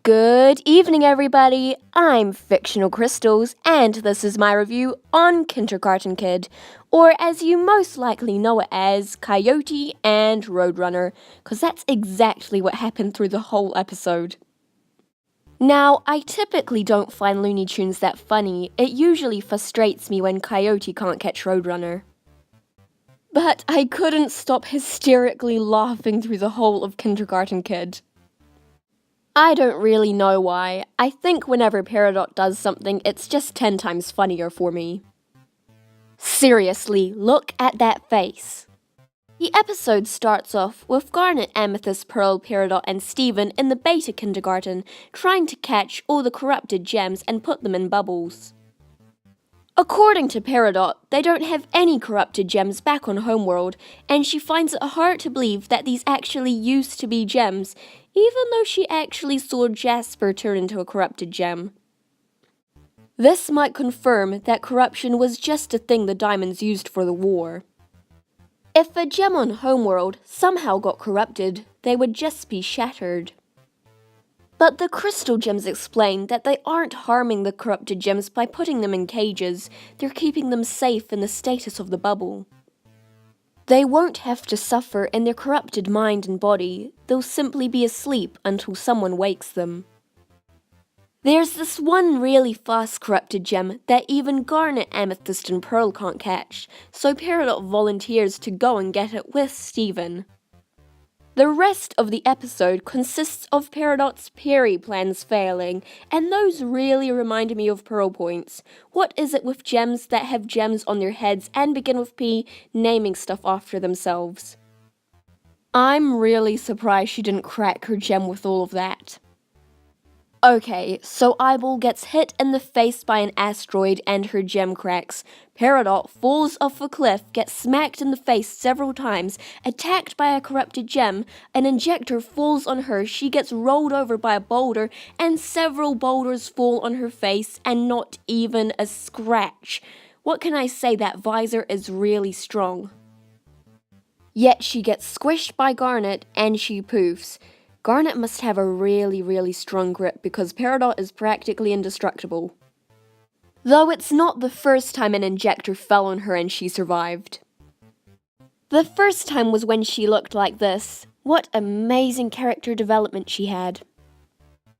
Good evening, everybody. I'm Fictional Crystals, and this is my review on Kindergarten Kid, or as you most likely know it as, Coyote and Roadrunner, because that's exactly what happened through the whole episode. Now, I typically don't find Looney Tunes that funny. It usually frustrates me when Coyote can't catch Roadrunner. But I couldn't stop hysterically laughing through the whole of Kindergarten Kid. I don't really know why. I think whenever Peridot does something, it's just 10 times funnier for me. Seriously, look at that face. The episode starts off with Garnet, Amethyst, Pearl, Peridot and Steven in the beta kindergarten trying to catch all the corrupted gems and put them in bubbles. According to Peridot, they don't have any corrupted gems back on Homeworld, and she finds it hard to believe that these actually used to be gems, even though she actually saw Jasper turn into a corrupted gem. This might confirm that corruption was just a thing the diamonds used for the war. If a gem on Homeworld somehow got corrupted, they would just be shattered. But the crystal gems explain that they aren't harming the corrupted gems by putting them in cages, they're keeping them safe in the status of the bubble. They won't have to suffer in their corrupted mind and body, they'll simply be asleep until someone wakes them. There's this one really fast corrupted gem that even Garnet, Amethyst and Pearl can't catch, so Peridot volunteers to go and get it with Steven. The rest of the episode consists of Peridot's Peri Plans failing, and those really remind me of Pearl Points. What is it with gems that have gems on their heads and begin with P, naming stuff after themselves? I'm really surprised she didn't crack her gem with all of that. Okay, so Eyeball gets hit in the face by an asteroid and her gem cracks. Peridot falls off a cliff, gets smacked in the face several times, attacked by a corrupted gem, an injector falls on her, she gets rolled over by a boulder, and several boulders fall on her face, and not even a scratch. What can I say, that visor is really strong. Yet she gets squished by Garnet, and she poofs. Garnet must have a really strong grip because Peridot is practically indestructible. Though it's not the first time an injector fell on her and she survived. The first time was when she looked like this. What amazing character development she had.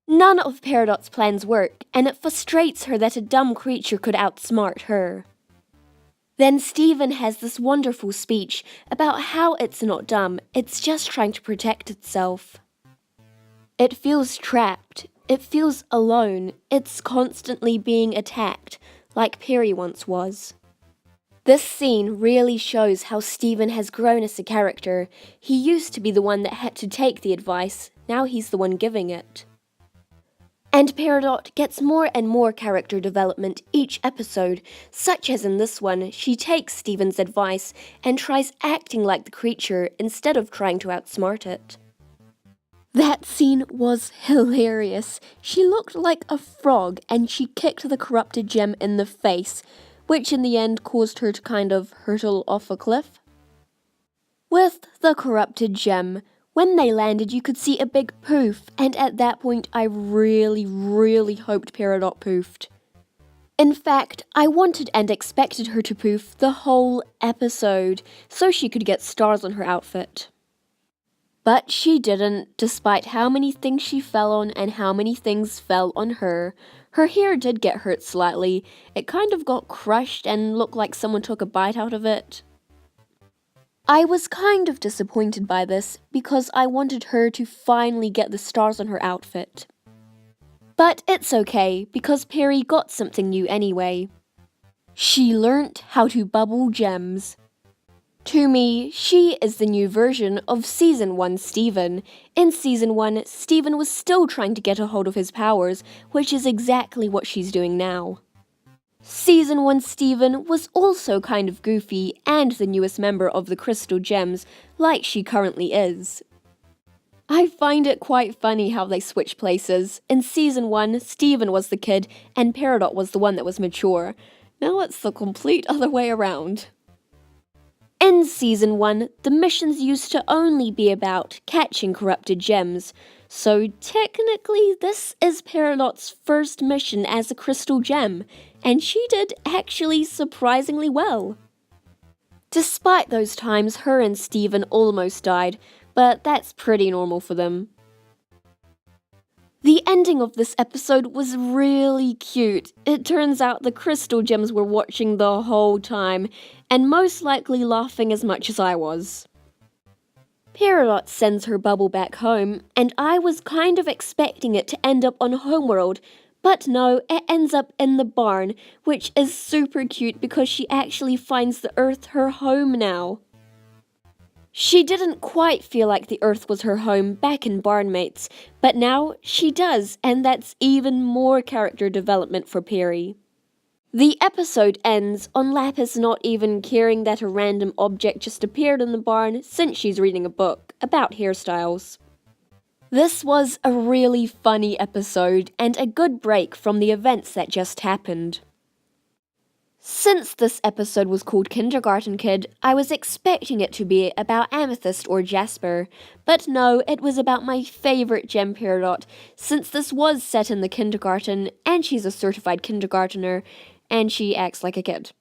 None of Peridot's plans work, and it frustrates her that a dumb creature could outsmart her. Then Steven has this wonderful speech about how it's not dumb, it's just trying to protect itself. It feels trapped, it feels alone, it's constantly being attacked, like Peri once was. This scene really shows how Steven has grown as a character. He used to be the one that had to take the advice, now he's the one giving it. And Peridot gets more and more character development each episode, such as in this one, she takes Steven's advice and tries acting like the creature instead of trying to outsmart it. That scene was hilarious. She looked like a frog and she kicked the corrupted gem in the face, which in the end caused her to kind of hurtle off a cliff. With the corrupted gem, when they landed you could see a big poof, and at that point I really hoped Peridot poofed. In fact, I wanted and expected her to poof the whole episode, so she could get stars on her outfit. But she didn't, despite how many things she fell on and how many things fell on her. Her hair did get hurt slightly. It kind of got crushed and looked like someone took a bite out of it. I was kind of disappointed by this because I wanted her to finally get the stars on her outfit. But it's okay because Peri got something new anyway. She learnt how to bubble gems. To me, she is the new version of Season 1 Steven. In Season 1, Steven was still trying to get a hold of his powers, which is exactly what she's doing now. Season 1 Steven was also kind of goofy and the newest member of the Crystal Gems, like she currently is. I find it quite funny how they switch places. In Season 1, Steven was the kid and Peridot was the one that was mature. Now it's the complete other way around. In Season 1, the missions used to only be about catching corrupted gems, So technically this is Peridot's first mission as a crystal gem, and she did actually surprisingly well. Despite those times her and Steven almost died, but that's pretty normal for them. The ending of this episode was really cute. It turns out the crystal gems were watching the whole time, and most likely laughing as much as I was. Peridot sends her bubble back home, and I was kind of expecting it to end up on Homeworld, but no, it ends up in the barn, which is super cute because she actually finds the Earth her home now. She didn't quite feel like the Earth was her home back in Barnmates, but now she does, and that's even more character development for Peri. The episode ends on Lapis not even caring that a random object just appeared in the barn since she's reading a book about hairstyles. This was a really funny episode and a good break from the events that just happened. Since this episode was called Kindergarten Kid, I was expecting it to be about Amethyst or Jasper, but no, it was about my favorite gem Peridot, since this was set in the kindergarten and she's a certified kindergartner, and she acts like a kid.